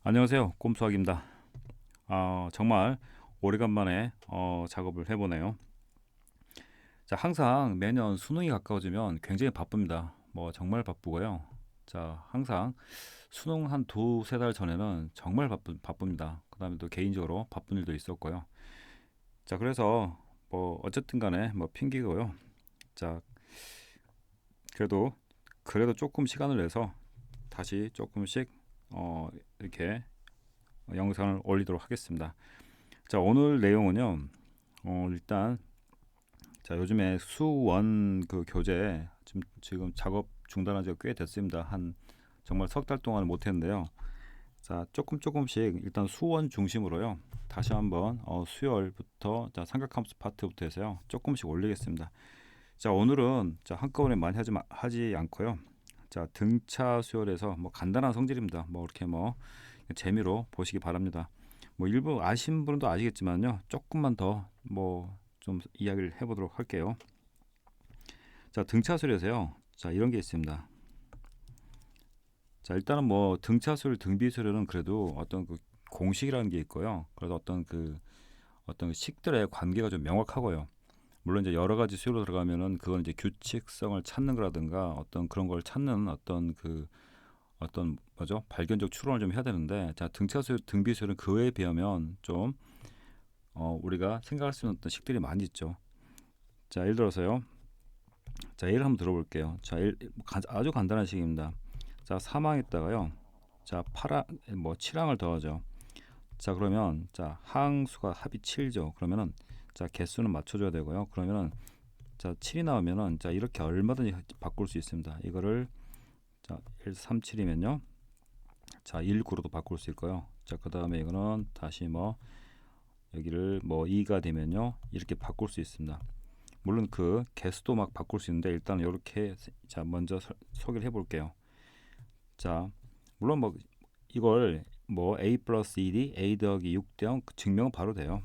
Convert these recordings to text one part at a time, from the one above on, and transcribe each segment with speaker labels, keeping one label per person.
Speaker 1: 안녕하세요. 꼼수학입니다. 정말 오래간만에 작업을 해보네요. 자, 항상 매년 수능이 가까워지면 굉장히 바쁩니다. 뭐 정말 바쁘고요. 자, 항상 수능 한 두세 달 전에는 정말 바쁩니다. 그 다음에 또 개인적으로 바쁜 일도 있었고요. 자, 그래서 뭐 어쨌든 간에 뭐 핑계고요. 자, 그래도 조금 시간을 내서 다시 조금씩 이렇게 영상을 올리도록 하겠습니다. 자, 오늘 내용은요. 일단 자, 요즘에 수원 그 교재 지금 작업 중단한 지가 꽤 됐습니다. 한 정말 석 달 동안 못 했는데요. 자, 조금씩 일단 수원 중심으로요. 다시 한번 수열부터 자, 삼각함수 파트부터 해서요. 조금씩 올리겠습니다. 자, 오늘은 자, 한꺼번에 많이 하지 않고요. 자, 등차 수열에서 뭐 간단한 성질입니다. 뭐 이렇게 뭐 재미로 보시기 바랍니다. 뭐 일부 아신 분도 아시겠지만요. 조금만 더 뭐 좀 이야기를 해보도록 할게요. 자, 등차수열에서요. 자, 이런 게 있습니다. 자, 일단은 뭐 등차수열, 등비수열은 그래도 어떤 그 공식이라는 게 있고요. 그래서 어떤 식들의 관계가 좀 명확하고요. 물론 이제 여러 가지 수요로 들어가면은 그건 이제 규칙성을 찾는 거라든가 어떤 그런 걸 찾는 어떤 뭐죠? 발견적 추론을 좀 해야 되는데, 자, 등차수열, 등비수열은 그에 비하면 좀 우리가 생각할 수 있는 어떤 식들이 많이 있죠. 자, 예를 들어서요. 자, 예를 한번 들어볼게요. 자, 아주 간단한 식입니다. 자, 사망했다가요. 자, 뭐 7항을 더하죠. 자, 그러면 자, 항수가 합이 7죠. 그러면은 자, 개수는 맞춰줘야 되고요. 그러면은 자, 7이 나오면은 자, 이렇게 얼마든지 바꿀 수 있습니다. 이거를 자, 1, 3, 7이면요. 자, 1, 9로도 바꿀 수 있고요. 자, 그 다음에 이거는 다시 뭐 여기를 뭐 2가 되면요. 이렇게 바꿀 수 있습니다. 물론 그 개수도 막 바꿀 수 있는데 일단 이렇게 자, 먼저 소개를 해볼게요. 자, 물론 뭐 이걸 뭐 a 플러스 1이 a 더하기 6 대 0 증명은 바로 돼요.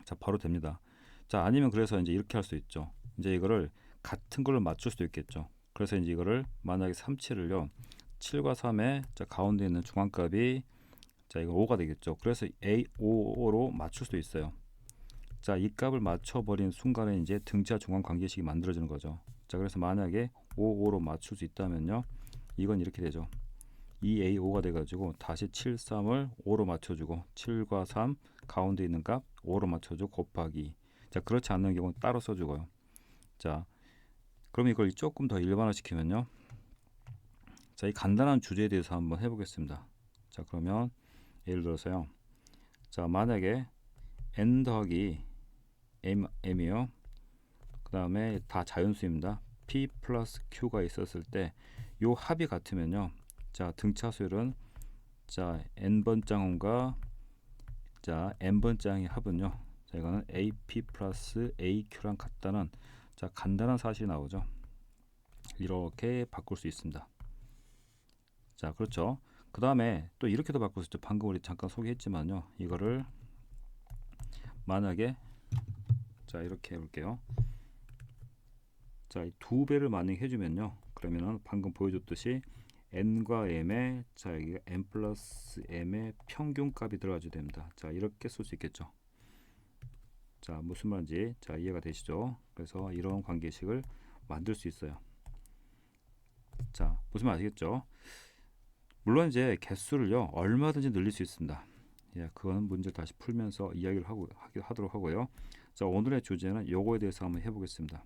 Speaker 1: 자, 바로 됩니다. 자, 아니면 그래서 이제 이렇게 할 수 있죠. 이제 이거를 같은 걸로 맞출 수도 있겠죠. 그래서 이제 이거를 만약에 3, 7을요. 7과 3의 자, 가운데 있는 중앙값이 자, 이거 5가 되겠죠. 그래서 a 5로 맞출 수도 있어요. 자, 이 값을 맞춰버린 순간에 이제 등차 중앙 관계식이 만들어지는 거죠. 자, 그래서 만약에 5, 5로 맞출 수 있다면요. 이건 이렇게 되죠. 2A5가 돼가지고 다시 7, 3을 5로 맞춰주고 7과 3 가운데 있는 값 5로 맞춰주고 곱하기. 자, 그렇지 않는 경우는 따로 써주고요. 자, 그럼 이걸 조금 더 일반화시키면요. 자, 이 간단한 주제에 대해서 한번 해보겠습니다. 자, 그러면 예를 들어서요. 자, 만약에 n 더하기 m이요. 그 다음에 다 자연수입니다. p 플러스 q가 있었을 때 요 합이 같으면요. 자, 등차수열은 자, n번 짱원과 자, n번 짱의 합은요. 자, 이거는 ap 플러스 aq랑 같다는 자, 간단한 사실이 나오죠. 이렇게 바꿀 수 있습니다. 자, 그렇죠. 그 다음에 또 이렇게도 바꿀 수 있죠. 방금 우리 잠깐 소개했지만요. 이거를 만약에 자, 이렇게 해볼게요. 자, 이 두 배를 만약에 해주면요. 그러면은 방금 보여줬듯이 n과 m의 자, 여기가 n 플러스 m의 평균값이 들어가야 됩니다. 자, 이렇게 쓸 수 있겠죠. 자, 무슨 말인지 자, 이해가 되시죠? 그래서 이런 관계식을 만들 수 있어요. 자, 무슨 말 아시겠죠? 물론 이제 개수를요 얼마든지 늘릴 수 있습니다. 예, 그건 문제를 다시 풀면서 이야기를 하도록 하고요. 자, 오늘의 주제는 요거에 대해서 한번 해보겠습니다.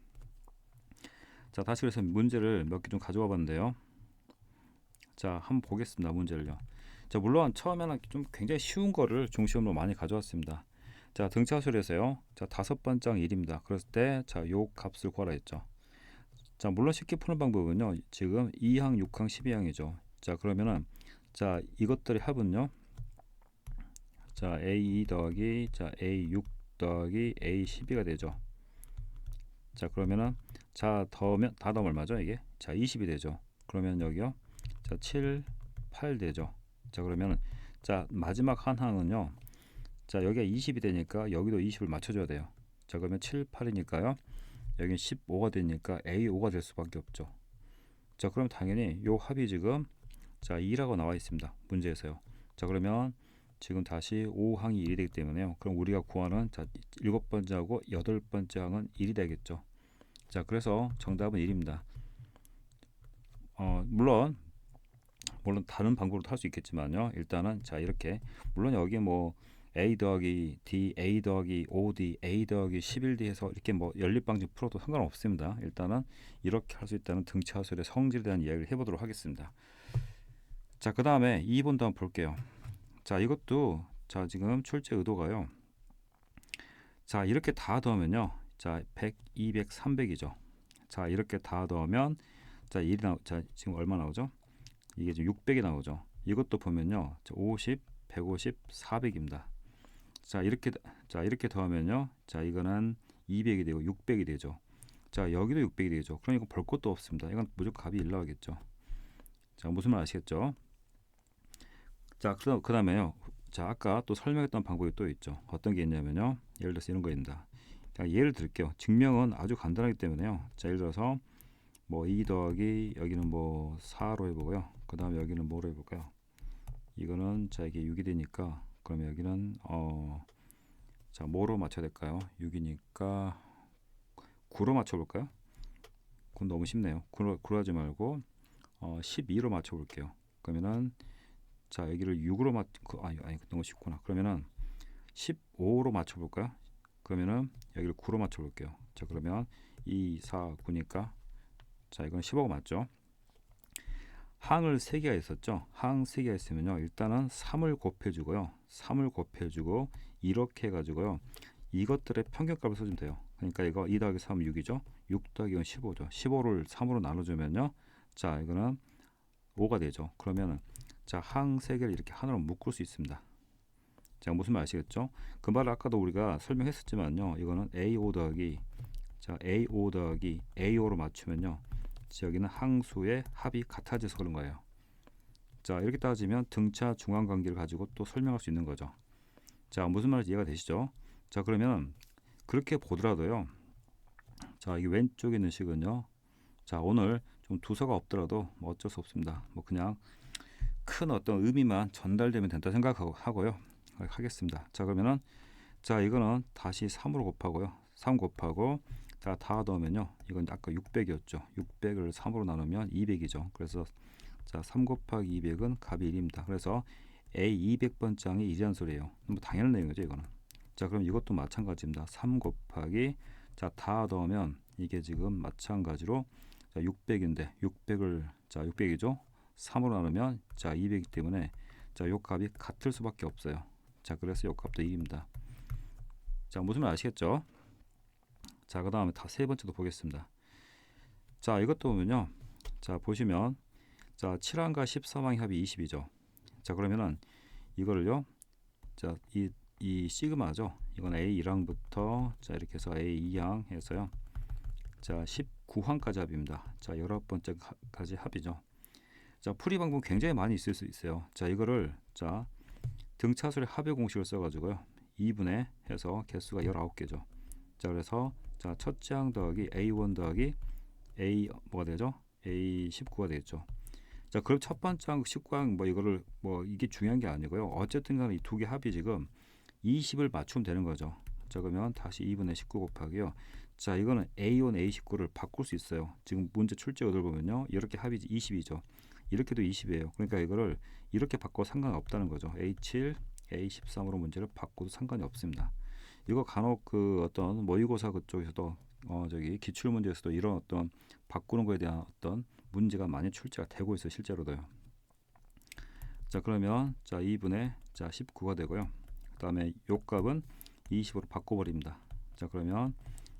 Speaker 1: 자, 다시 그래서 문제를 몇 개 좀 가져와 봤는데요. 자, 한번 보겠습니다. 문제를요. 자, 물론 처음에는 좀 굉장히 쉬운 거를 중심으로 많이 가져왔습니다. 자, 등차수열에서요. 자, 5번장 1입니다. 그랬을 때 자, 요 값을 구하라 했죠. 자, 물론 쉽게 푸는 방법은요. 지금 2항, 6항, 12항이죠. 자, 그러면은 자, 이것들의 합은요. 자, A2 더하기 자, A6 더하기 A12가 되죠. 자, 그러면은 자, 더하면 다 더하면 얼마죠, 이게? 자, 20이 되죠. 그러면 여기요. 자, 7, 8 되죠. 자, 그러면은 자, 마지막 한 항은요. 자, 여기가 20이 되니까 여기도 20을 맞춰줘야 돼요. 자, 그러면 7, 8이니까요. 여기 15가 되니까 A5가 될 수밖에 없죠. 자, 그럼 당연히 요 합이 지금 자, 2라고 나와 있습니다. 문제에서요. 자 그러면 지금 다시 5항이 1이 되기 때문에요. 그럼 우리가 구하는 자 7번째하고 8번째 항은 1이 되겠죠. 자 그래서 정답은 1입니다. 물론 다른 방법으로도 할 수 있겠지만요. 일단은 자 이렇게 물론 여기에 뭐 a 더하기 d, a 더하기 5d, a 더하기 11d 해서 이렇게 뭐 연립방정 풀어도 상관없습니다. 일단은 이렇게 할 수 있다는 등차 하수의 성질에 대한 이야기를 해보도록 하겠습니다. 자 그 다음에 2번도 한번 볼게요. 자 이것도 자 지금 출제 의도가요. 자 이렇게 다 더하면요. 자 100, 200, 300이죠. 자 이렇게 다 더하면 자 1이 자 지금 얼마 나오죠? 이게 지금 600이 나오죠. 이것도 보면요. 50, 150, 400입니다. 자, 이렇게 더하면요. 자, 이거는 200이 되고 600이 되죠. 자, 여기도 600이 되죠. 그러니까 볼 것도 없습니다. 이건 무조건 값이 1 나오겠죠. 자, 무슨 말 아시겠죠? 자, 그다음에요. 자, 아까 또 설명했던 방법이 또 있죠. 어떤 게 있냐면요. 예를 들어서 이런 거입니다. 자, 예를 들게요. 증명은 아주 간단하기 때문에요. 자, 예를 들어서 뭐 2 더하기 여기는 뭐 4로 해보고요. 그 다음에 여기는 뭐로 해볼까요? 이거는 자 이게 6이 되니까 그러면 여기는 자 뭐로 맞춰야 될까요? 6이니까 9로 맞춰볼까요? 그건 너무 쉽네요. 9로 하지 말고 12로 맞춰볼게요. 그러면은 자 여기를 6으로 아니 너무 쉽구나. 그러면은 15로 맞춰볼까요? 그러면은 여기를 9로 맞춰볼게요. 자 그러면 2, 4, 9니까 자 이건 15가 맞죠? 항을 3개가 있었죠. 항 3개가 있으면요. 일단은 3을 곱해주고요. 3을 곱해주고 이렇게 해가지고요. 이것들의 평균값을 써주면 돼요. 그러니까 이거 2 더하기 3 6이죠. 6 더하기 1은 15죠. 15를 3으로 나눠주면요. 자 이거는 5가 되죠. 그러면은 자 항 3개를 이렇게 하나로 묶을 수 있습니다. 자 무슨 말 아시겠죠? 그 말을 아까도 우리가 설명했었지만요. 이거는 A5 더하기 자 A5 더하기 A5로 맞추면요. 여기는 항수의 합이 같아져서 그런 거예요. 자 이렇게 따지면 등차 중앙 관계를 가지고 또 설명할 수 있는 거죠. 자 무슨 말인지 이해가 되시죠? 자 그러면 그렇게 보더라도요. 자 이게 왼쪽에 있는 식은요. 자 오늘 좀 두서가 없더라도 뭐 어쩔 수 없습니다. 뭐 그냥 큰 어떤 의미만 전달되면 된다 생각하고요. 하겠습니다. 자 그러면은 자 이거는 다시 3으로 곱하고요. 3 곱하고 자 다 넣으면요. 이건 아까 600이었죠. 600을 3으로 나누면 200이죠. 그래서 자 3 곱하기 200은 값이 1입니다. 그래서 A 200번 장이 1이라는 소리예요. 뭐 당연한 내용이죠 이거는. 자 그럼 이것도 마찬가지입니다. 3 곱하기 자 다 넣으면 이게 지금 마찬가지로 자 600인데 600을 자 600이죠. 3으로 나누면 자 200이기 때문에 자 요 값이 같을 수밖에 없어요. 자 그래서 요 값도 1입니다. 자 무슨 말 아시겠죠? 자 그 다음에 다 세 번째도 보겠습니다. 자 이것도 보면요. 자 보시면 자 7항과 13항의 합이 20이죠. 자 그러면은 이거를요. 자 이 시그마죠. 이건 A1항부터 자 이렇게 해서 A2항 해서요. 자 19항까지 합입니다. 자 19번째까지 합이죠. 자 풀이 방법 굉장히 많이 있을 수 있어요. 자 이거를 자 등차수의 합의 공식을 써가지고요. 2분의 해서 개수가 19개죠. 자 그래서 자 첫째 항 더하기 A1 더하기 A 뭐가 되죠? A19가 되겠죠. 자 그럼 첫 번째 항 19항 뭐 이거를 뭐 이게 중요한 게 아니고요. 어쨌든 간에 이 두 개 합이 지금 20을 맞추면 되는 거죠. 자 그러면 다시 2분의 19 곱하기요. 자 이거는 A1, A19를 바꿀 수 있어요. 지금 문제 출제 의도를 보면요. 이렇게 합이 20이죠. 이렇게도 20이에요. 그러니까 이거를 이렇게 바꿔도 상관이 없다는 거죠. A7, A13으로 문제를 바꿔도 상관이 없습니다. 이거 간혹 그 어떤 모의고사 그쪽에서도 저기 기출 문제에서도 이런 어떤 바꾸는 거에 대한 어떤 문제가 많이 출제가 되고 있어요. 실제로도요. 자 그러면 자 2분의 자 19가 되고요. 그 다음에 요 값은 20으로 바꿔버립니다. 자 그러면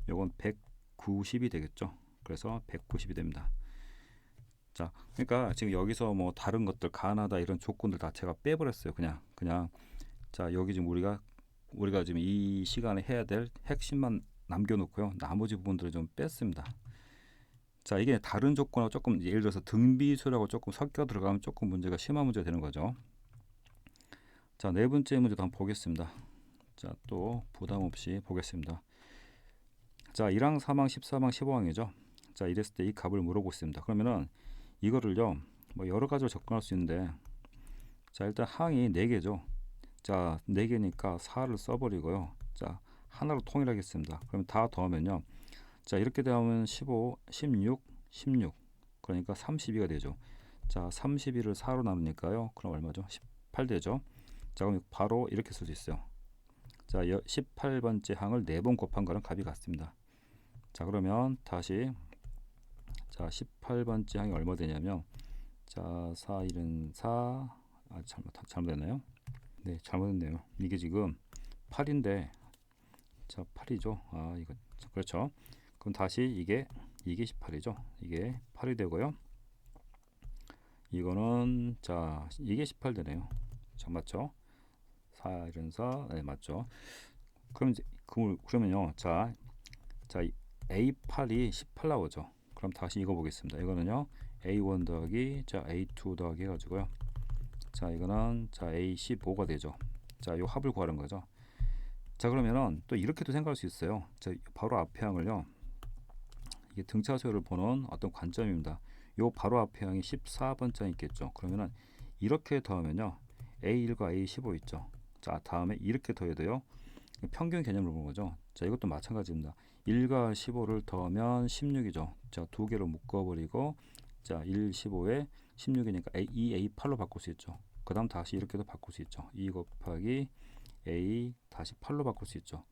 Speaker 1: 요건 190이 되겠죠. 그래서 190이 됩니다. 자 그러니까 지금 여기서 뭐 다른 것들 가나다 이런 조건들 다 제가 빼버렸어요. 그냥 자 여기 지금 우리가 지금 이 시간에 해야 될 핵심만 남겨놓고요. 나머지 부분들을 좀 뺐습니다. 자 이게 다른 조건하고 조금 예를 들어서 등비수라고 조금 섞여 들어가면 조금 문제가 심한 문제가 되는 거죠. 자 네 번째 문제도 한번 보겠습니다. 자 또 부담 없이 보겠습니다. 자 1항, 3항, 14항, 15항이죠. 자 이랬을 때 이 값을 물어보고 있습니다. 그러면은 이거를요 뭐 여러 가지로 접근할 수 있는데 자, 일단 항이 4개죠. 자, 4개니까 4를 써버리고요. 자, 하나로 통일하겠습니다. 그러면 다 더하면요. 자, 이렇게 되면 15, 16, 16. 그러니까 32가 되죠. 자, 32를 4로 나누니까요. 그럼 얼마죠? 18 되죠. 자, 그럼 바로 이렇게 쓸 수 있어요. 자, 18번째 항을 4번 곱한 거랑 값이 같습니다. 자, 그러면 다시 자, 18번째 항이 얼마 되냐면 자, 4, 1은 4. 아, 잘못했나요? 네, 잘못했네요. 이게 지금 8인데 자, 8이죠. 아, 이거 그렇죠. 그럼 다시 이게 18이죠. 이게 8이 되고요. 이거는 자, 이게 18 되네요. 자, 맞죠? 4, 1은 4. 네, 맞죠. 그럼 이제 그러면요. 자, A8이 18 나오죠. 그럼 다시 이거 보겠습니다. 이거는요. A1 더하기 자, A2 더하기 해가지고요. 자, 이거는 자, A15가 되죠. 자, 요 합을 구하는 거죠. 자, 그러면은 또 이렇게도 생각할 수 있어요. 자, 바로 앞에 항을요. 이게 등차수열을 보는 어떤 관점입니다. 요 바로 앞에 항이 14번째 있겠죠. 그러면은 이렇게 더하면요. A1과 A15 있죠. 자, 다음에 이렇게 더해야 돼요. 평균 개념을 보는 거죠. 자, 이것도 마찬가지입니다. 1과 15를 더하면 16이죠. 자, 두 개로 묶어버리고 자, 1, 15에 16이니까 A8로 바꿀 수 있죠. 그 다음 다시 이렇게도 바꿀 수 있죠. 2 곱하기 A 다시 8로 바꿀 수 있죠.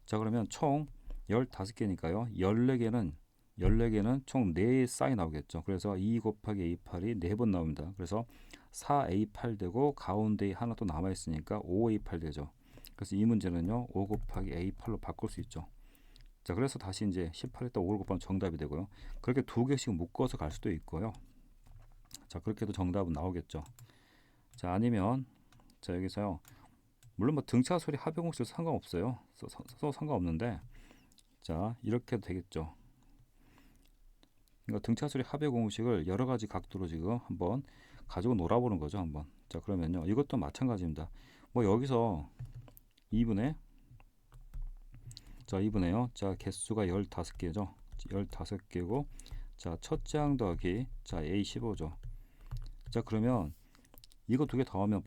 Speaker 1: 자, 그러면 총 15개니까요. 14개는 총 4 쌍이 나오겠죠. 그래서 2 곱하기 A8이 4번 나옵니다. 그래서 4A8 되고 가운데 하나 또 남아있으니까 5A8 되죠. 그래서 이 문제는요. 5 곱하기 A8로 바꿀 수 있죠. 자, 그래서 다시 이제 18에다 5를 곱하면 정답이 되고요. 그렇게 두 개씩 묶어서 갈 수도 있고요. 자, 그렇게 해도 정답은 나오겠죠. 자, 아니면 자, 여기서요. 물론 뭐 등차 소리 합의 공식 상관없어요. 써서 상관없는데 자, 이렇게 해도 되겠죠. 그러니까 등차 소리 합의 공식을 여러 가지 각도로 지금 한번 가지고 놀아보는 거죠, 한번. 자, 그러면요. 이것도 마찬가지입니다. 뭐 여기서 2분의 자, 2분의요. 자, 개수가 15개죠. 15개고 자, 첫째 항 더하기 자, A15죠. 자, 그러면 이거 두 개 더하면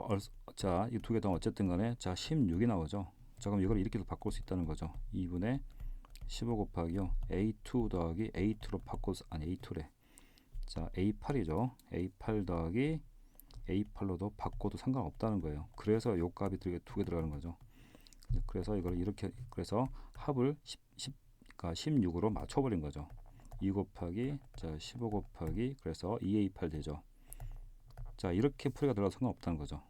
Speaker 1: 자, 이 두 개 더하면 어쨌든 간에 자, 16이 나오죠. 자, 그럼 이걸 이렇게도 바꿀 수 있다는 거죠. 2분의 15 곱하기요. A2 더하기 A2로 바꿔서 아니 A2래. 자, A8이죠. A8 더하기 A8로도 바꿔도 상관없다는 거예요. 그래서 요 값이 두 개 들어가는 거죠. 그래서 이걸 이렇게 그래서 합을 10, 16으로 맞춰버린 거죠. 2 곱하기 자, 15 곱하기 그래서 2A8 되죠. 자, 이렇게 풀이가 들어가도 상관없다는 거죠.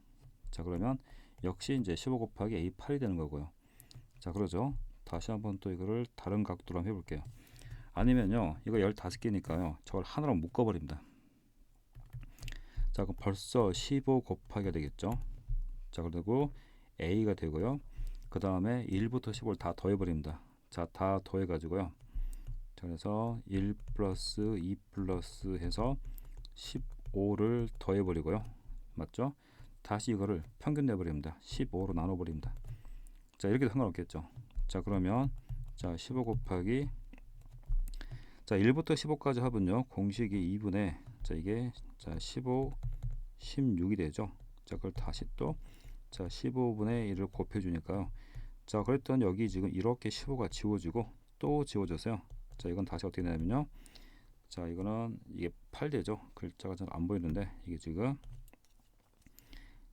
Speaker 1: 자, 그러면 역시 이제 15 곱하기 A8이 되는 거고요. 자, 그러죠. 다시 한번 또 이거를 다른 각도로 한번 해볼게요. 아니면요, 이거 15개니까요, 저걸 하나로 묶어버립니다. 자, 그럼 벌써 15 곱하기가 되겠죠. 자, 그리고 A가 되고요. 그 다음에 1부터 15를 다 더해버립니다. 자, 다 더해가지고요. 자, 그래서 1 플러스 2 플러스 해서 15를 더해버리고요. 맞죠? 다시 이거를 평균 내버립니다. 15로 나눠버립니다. 자, 이렇게 상관없겠죠. 자, 그러면 자, 15 곱하기 자, 1부터 15까지 합은요. 공식이 2분의 자, 이게 자, 15 16이 되죠. 자, 그걸 다시 또 자, 15분의 1을 곱해 주니까요. 자, 그랬더니 여기 지금 이렇게 15가 지워지고 또 지워져서요. 자, 이건 다시 어떻게 되냐면요. 자, 이거는 이게 8 되죠. 글자가 잘 안 보이는데 이게 지금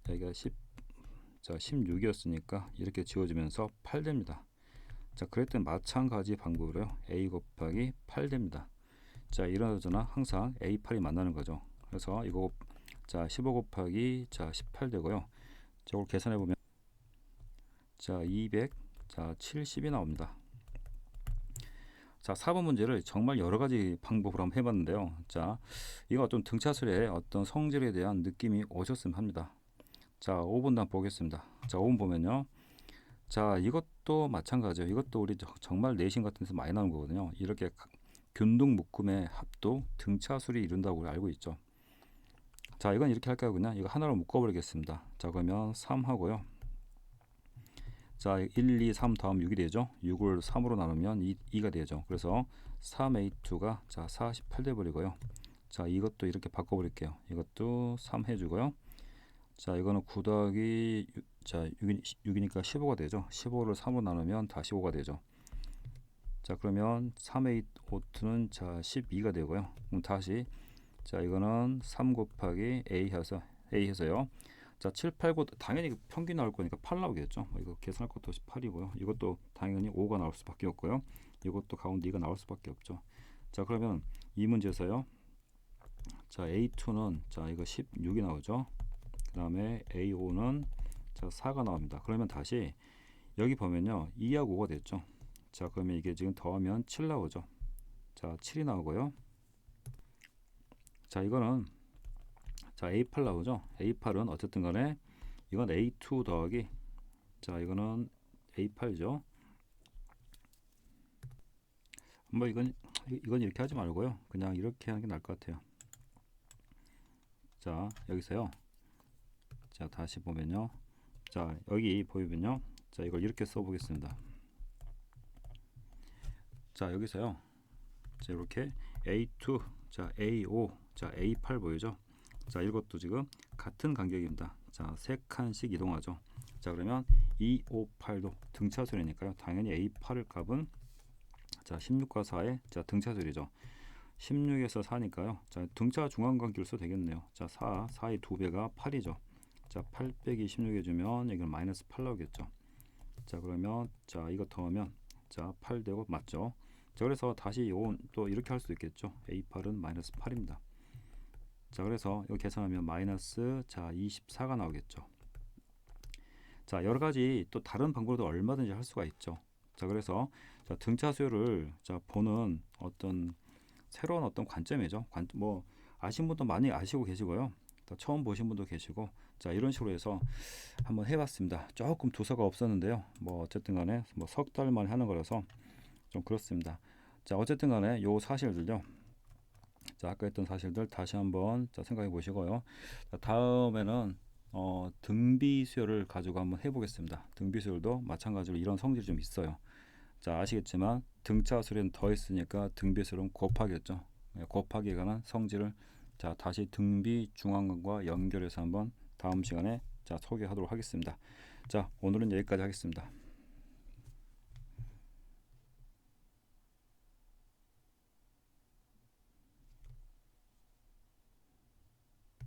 Speaker 1: 여기가 16이었으니까 이렇게 지워지면서 8 됩니다. 자, 그랬더니 마찬가지 방법으로요. A 곱하기 8 됩니다. 자, 이러저나 항상 A8이 만나는 거죠. 그래서 이거 자, 15 곱하기 자, 18 되고요. 저걸 계산해 보면 자, 200 자, 70이 나옵니다. 자, 4번 문제를 정말 여러 가지 방법으로 한번 해봤는데요. 자, 이거 좀 등차술의 어떤 성질에 대한 느낌이 오셨으면 합니다. 자, 5번 한번 보겠습니다. 자, 5번 보면요. 자, 이것도 마찬가지예요. 이것도 우리 정말 내신 같은 데서 많이 나오는 거거든요. 이렇게 균등 묶음의 합도 등차술이 이룬다고 우리 알고 있죠. 자, 이건 이렇게 할까요? 그냥 이거 하나로 묶어버리겠습니다. 자, 그러면 3 하고요. 자, 1, 2, 3 다음 6이 되죠. 6을 3으로 나누면 2가 되죠. 그래서 3A2가 자, 48 돼 버리고요. 자, 이것도 이렇게 바꿔 버릴게요. 이것도 3 해주고요. 자, 이거는 9 더하기 자, 6이니까 15가 되죠. 15를 3으로 나누면 다시 5가 되죠. 자, 그러면 3A 오트는 자 12가 되고요. 그럼 다시 자, 이거는 3 곱하기 A 해서요. 자, 7, 8, 9 당연히 평균 나올 거니까 8 나오겠죠. 이거 계산할 것도 없이 8이고요. 이것도 당연히 5가 나올 수밖에 없고요. 이것도 가운데 2가 나올 수밖에 없죠. 자, 그러면 이 문제에서요. 자, A2는 자, 이거 16이 나오죠. 그다음에 A5는 자, 4가 나옵니다. 그러면 다시 여기 보면요. 2하고 5가 됐죠. 자, 그러면 이게 지금 더하면 7 나오죠. 자, 7이 나오고요. 자, 이거는 자, A8 나오죠. A8은 어쨌든 간에 이건 A2 더하기 자, 이거는 A8죠. 뭐 이건 이렇게 하지 말고요. 그냥 이렇게 하는 게 나을 것 같아요. 자, 여기서요. 자, 다시 보면요. 자, 여기 보이면요. 자, 이걸 이렇게 써 보겠습니다. 자, 여기서요. 자, 이렇게 A2, 자, A5, 자, A8 보이죠? 자, 이것도 지금 같은 간격입니다. 자, 3칸씩 이동하죠. 자, 그러면 2, 5, 8도 등차수니까요. 당연히 A8을 값은 자, 16과 4의 자, 등차수이죠. 16에서 4니까요. 자, 등차 중앙관계를 써도 되겠네요. 자, 4의 2배가 8이죠. 자, 8 빼기 16 해주면 이건 마이너스 8 나오겠죠. 자, 그러면 자, 이거 더하면 자, 8 되고 맞죠? 자, 그래서 다시 요건 또 이렇게 할 수도 있겠죠. A8은 마이너스 8입니다. 자, 그래서 이거 계산하면 마이너스 자 24가 나오겠죠. 자, 여러 가지 또 다른 방법으로도 얼마든지 할 수가 있죠. 자, 그래서 자, 등차 수열을 자 보는 어떤 새로운 어떤 관점이죠. 뭐 아신 분도 많이 아시고 계시고요. 또 처음 보신 분도 계시고 자, 이런 식으로 해서 한번 해봤습니다. 조금 도서가 없었는데요. 뭐 어쨌든 간에 뭐 석 달 만에 하는 거라서 좀 그렇습니다. 자, 어쨌든 간에 요 사실들요. 자, 아까 했던 사실들 다시 한번 자, 생각해 보시고요. 자, 다음에는 등비 수열을 가지고 한번 해보겠습니다. 등비 수열도 마찬가지로 이런 성질이 좀 있어요. 자, 아시겠지만 등차 수열은 더했으니까 등비 수열은 곱하겠죠. 곱하기에 관한 성질을 자, 다시 등비 중앙관과 연결해서 한번 다음 시간에 자, 소개하도록 하겠습니다. 자, 오늘은 여기까지 하겠습니다.